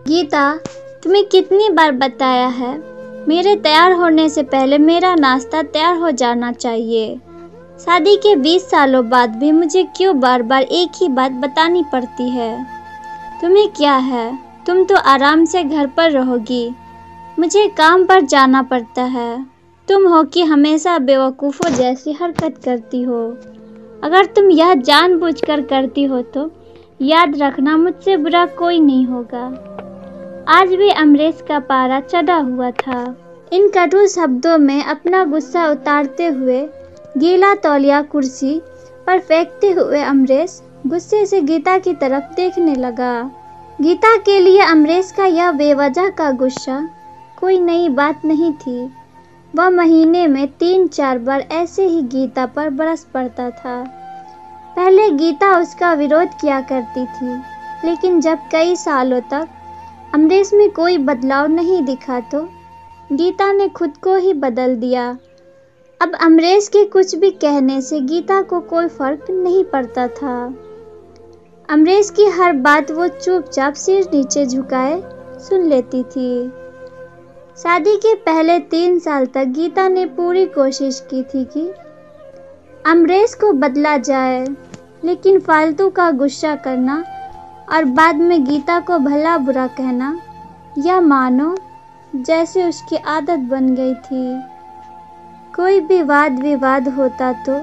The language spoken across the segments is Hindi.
गीता, तुम्हें कितनी बार बताया है, मेरे तैयार होने से पहले मेरा नाश्ता तैयार हो जाना चाहिए। शादी के 20 सालों बाद भी मुझे क्यों बार बार एक ही बात बतानी पड़ती है? तुम्हें क्या है, तुम तो आराम से घर पर रहोगी, मुझे काम पर जाना पड़ता है। तुम हो कि हमेशा बेवकूफ़ों जैसी हरकत करती हो। अगर तुम यह जानबूझकर करती हो तो याद रखना, मुझसे बुरा कोई नहीं होगा। आज भी अमरेश का पारा चढ़ा हुआ था। इन कटु शब्दों में अपना गुस्सा उतारते हुए गीला तौलिया कुर्सी पर फेंकते हुए अमरेश गुस्से से गीता की तरफ देखने लगा। गीता के लिए अमरेश का यह बेवजह का गुस्सा कोई नई बात नहीं थी। वह महीने में 3-4 बार ऐसे ही गीता पर बरस पड़ता था। पहले गीता उसका विरोध किया करती थी, लेकिन जब कई सालों तक अमरेश में कोई बदलाव नहीं दिखा तो गीता ने खुद को ही बदल दिया। अब अमरेश के कुछ भी कहने से गीता को कोई फर्क नहीं पड़ता था। अमरेश की हर बात वो चुपचाप सिर नीचे झुकाए सुन लेती थी। शादी के पहले 3 साल तक गीता ने पूरी कोशिश की थी कि अमरेश को बदला जाए, लेकिन फालतू का गुस्सा करना और बाद में गीता को भला बुरा कहना, यह मानो जैसे उसकी आदत बन गई थी। कोई भी वाद विवाद होता तो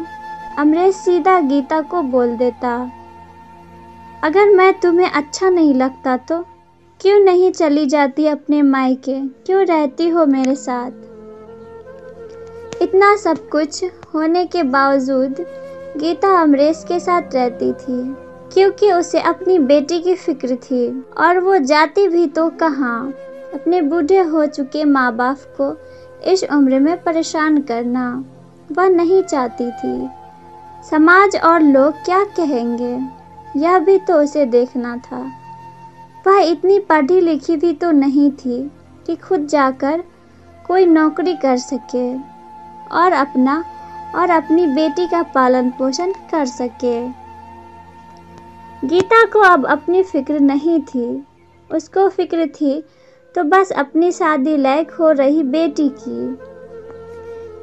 अमरेश सीधा गीता को बोल देता, अगर मैं तुम्हें अच्छा नहीं लगता तो क्यों नहीं चली जाती अपने मायके, क्यों रहती हो मेरे साथ? इतना सब कुछ होने के बावजूद गीता अमरेश के साथ रहती थी, क्योंकि उसे अपनी बेटी की फिक्र थी। और वो जाती भी तो कहाँ, अपने बूढ़े हो चुके माँ बाप को इस उम्र में परेशान करना वह नहीं चाहती थी। समाज और लोग क्या कहेंगे, यह भी तो उसे देखना था। वह इतनी पढ़ी लिखी भी तो नहीं थी कि खुद जाकर कोई नौकरी कर सके और अपनी बेटी का पालन पोषण कर सके। गीता को अब अपनी फिक्र नहीं थी, उसको फिक्र थी तो बस अपनी शादी लायक हो रही बेटी की।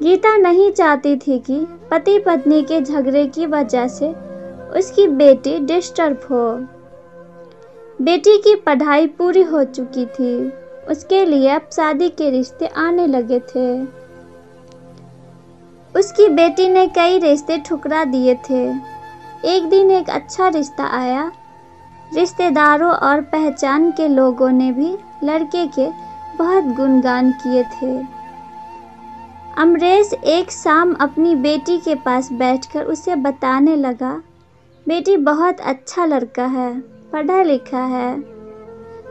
गीता नहीं चाहती थी कि पति पत्नी के झगड़े की वजह से उसकी बेटी डिस्टर्ब हो। बेटी की पढ़ाई पूरी हो चुकी थी, उसके लिए अब शादी के रिश्ते आने लगे थे। उसकी बेटी ने कई रिश्ते ठुकरा दिए थे। एक दिन एक अच्छा रिश्ता आया। रिश्तेदारों और पहचान के लोगों ने भी लड़के के बहुत गुणगान किए थे। अमरेश एक शाम अपनी बेटी के पास बैठकर उसे बताने लगा, बेटी बहुत अच्छा लड़का है, पढ़ा लिखा है,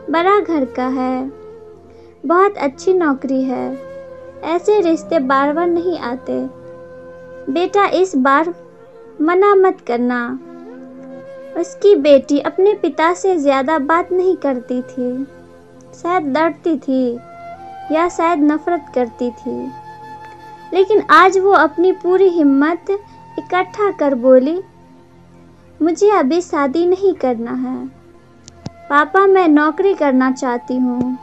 बड़ा घर का है, बहुत अच्छी नौकरी है, ऐसे रिश्ते बार बार नहीं आते। बेटा इस बार मना मत करना। उसकी बेटी अपने पिता से ज़्यादा बात नहीं करती थी, शायद डरती थी या शायद नफरत करती थी, लेकिन आज वो अपनी पूरी हिम्मत इकट्ठा कर बोली, मुझे अभी शादी नहीं करना है पापा, मैं नौकरी करना चाहती हूँ,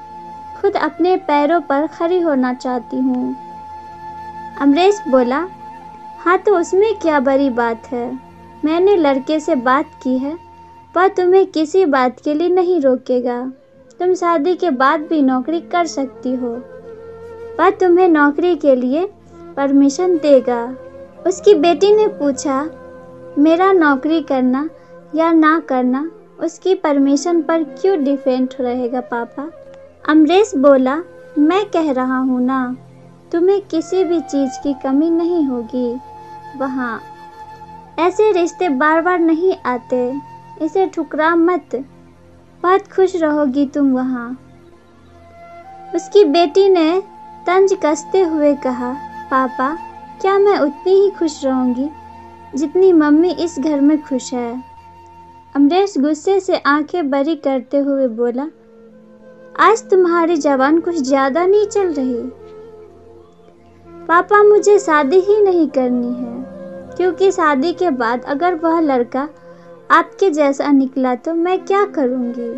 खुद अपने पैरों पर खड़ी होना चाहती हूँ। अमरेश बोला, हाँ तो उसमें क्या बड़ी बात है, मैंने लड़के से बात की है, वह तुम्हें किसी बात के लिए नहीं रोकेगा, तुम शादी के बाद भी नौकरी कर सकती हो, वह तुम्हें नौकरी के लिए परमिशन देगा। उसकी बेटी ने पूछा, मेरा नौकरी करना या ना करना उसकी परमिशन पर क्यों डिपेंड रहेगा पापा? अमरेश बोला, मैं कह रहा हूँ ना, तुम्हें किसी भी चीज़ की कमी नहीं होगी वहाँ। ऐसे रिश्ते बार बार नहीं आते, इसे ठुकरा मत, बहुत खुश रहोगी तुम वहाँ। उसकी बेटी ने तंज कसते हुए कहा, पापा क्या मैं उतनी ही खुश रहूँगी जितनी मम्मी इस घर में खुश है? अमरेश गुस्से से आंखें बड़ी करते हुए बोला, आज तुम्हारी जबान कुछ ज़्यादा नहीं चल रही? पापा मुझे शादी ही नहीं करनी है, क्योंकि शादी के बाद अगर वह लड़का आपके जैसा निकला तो मैं क्या करूँगी?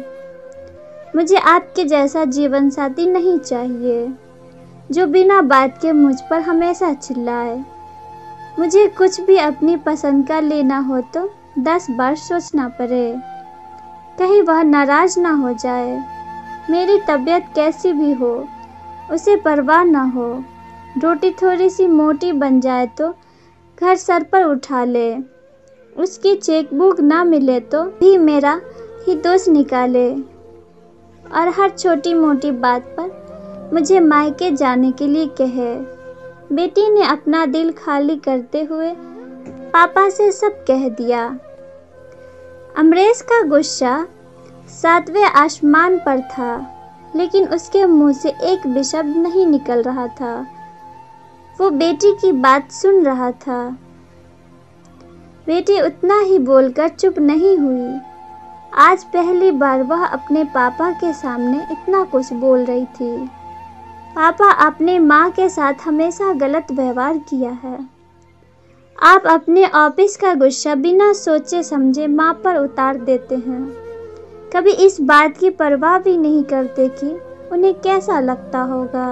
मुझे आपके जैसा जीवन साथी नहीं चाहिए जो बिना बात के मुझ पर हमेशा चिल्लाए। मुझे कुछ भी अपनी पसंद का लेना हो तो 10 बार सोचना पड़े, कहीं वह नाराज ना हो जाए। मेरी तबीयत कैसी भी हो उसे परवाह ना हो। रोटी थोड़ी सी मोटी बन जाए तो घर सर पर उठा ले। उसकी चेकबुक ना मिले तो भी मेरा ही दोष निकाले और हर छोटी मोटी बात पर मुझे मायके जाने के लिए कहे। बेटी ने अपना दिल खाली करते हुए पापा से सब कह दिया। अमरेश का गुस्सा 7वें आसमान पर था, लेकिन उसके मुंह से एक भी शब्द नहीं निकल रहा था। वो बेटी की बात सुन रहा था। बेटी उतना ही बोलकर चुप नहीं हुई। आज पहली बार वह अपने पापा के सामने इतना कुछ बोल रही थी। पापा, आपने माँ के साथ हमेशा गलत व्यवहार किया है। आप अपने ऑफिस का गुस्सा बिना सोचे समझे माँ पर उतार देते हैं। कभी इस बात की परवाह भी नहीं करते कि उन्हें कैसा लगता होगा।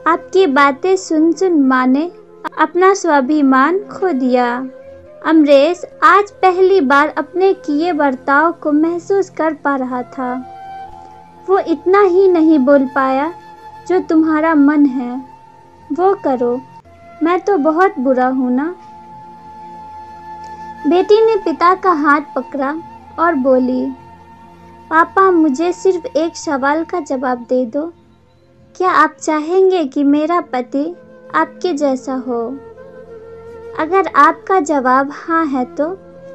आपकी बातें सुन सुन माँ ने अपना स्वाभिमान खो दिया। अमरेश आज पहली बार अपने किए बर्ताव को महसूस कर पा रहा था। वो इतना ही नहीं बोल पाया, जो तुम्हारा मन है वो करो, मैं तो बहुत बुरा हूँ ना। बेटी ने पिता का हाथ पकड़ा और बोली, पापा, मुझे सिर्फ एक सवाल का जवाब दे दो। क्या आप चाहेंगे कि मेरा पति आपके जैसा हो? अगर आपका जवाब हाँ है तो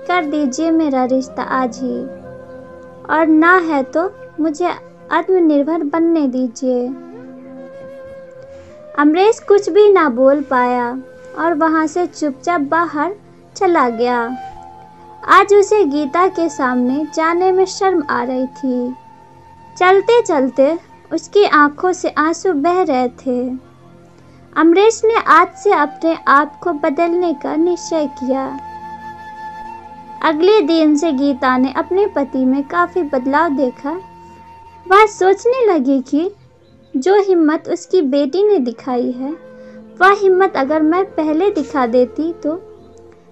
कर दीजिए मेरा रिश्ता आज ही, और ना है तो मुझे आत्मनिर्भर बनने दीजिए। अमरेश कुछ भी ना बोल पाया और वहाँ से चुपचाप बाहर चला गया। आज उसे गीता के सामने जाने में शर्म आ रही थी। चलते चलते उसकी आंखों से आंसू बह रहे थे। अमरेश ने आज से अपने आप को बदलने का निश्चय किया। अगले दिन से गीता ने अपने पति में काफी बदलाव देखा। वह सोचने लगी कि जो हिम्मत उसकी बेटी ने दिखाई है, वह हिम्मत अगर मैं पहले दिखा देती तो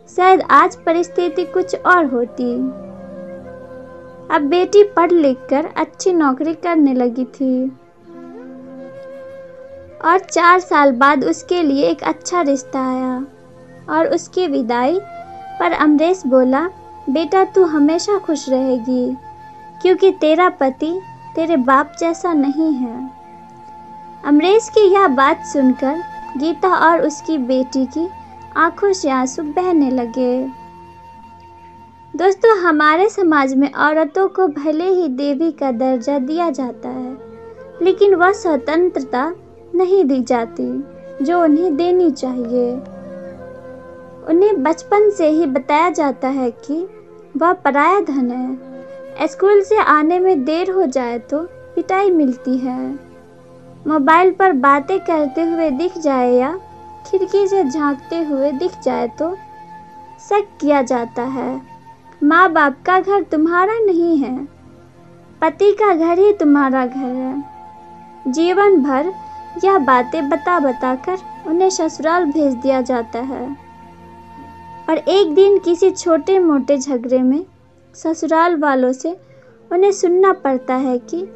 शायद आज परिस्थिति कुछ और होती। अब बेटी पढ़ लिख कर अच्छी नौकरी करने लगी थी और 4 साल बाद उसके लिए एक अच्छा रिश्ता आया। और उसकी विदाई पर अमरेश बोला, बेटा तू हमेशा खुश रहेगी, क्योंकि तेरा पति तेरे बाप जैसा नहीं है। अमरेश की यह बात सुनकर गीता और उसकी बेटी की आंखों से आंसू बहने लगे। दोस्तों, हमारे समाज में औरतों को भले ही देवी का दर्जा दिया जाता है, लेकिन वह स्वतंत्रता नहीं दी जाती जो उन्हें देनी चाहिए। उन्हें बचपन से ही बताया जाता है कि वह पराया धन है। स्कूल से आने में देर हो जाए तो पिटाई मिलती है। मोबाइल पर बातें करते हुए दिख जाए या खिड़की से झांकते हुए दिख जाए तो शक किया जाता है। माँ बाप का घर तुम्हारा नहीं है, पति का घर ही तुम्हारा घर है। जीवन भर यह बातें बता बता कर उन्हें ससुराल भेज दिया जाता है और एक दिन किसी छोटे मोटे झगड़े में ससुराल वालों से उन्हें सुनना पड़ता है कि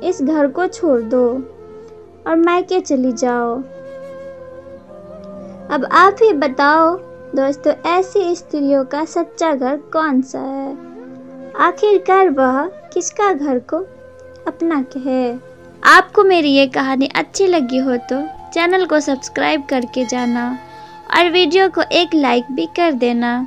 इस घर को छोड़ दो और मायके चली जाओ। अब आप ही बताओ दोस्तों, ऐसी स्त्रियों का सच्चा घर कौन सा है? आखिरकार वह किसका घर को अपना कहे? आपको मेरी ये कहानी अच्छी लगी हो तो चैनल को सब्सक्राइब करके जाना और वीडियो को एक लाइक भी कर देना।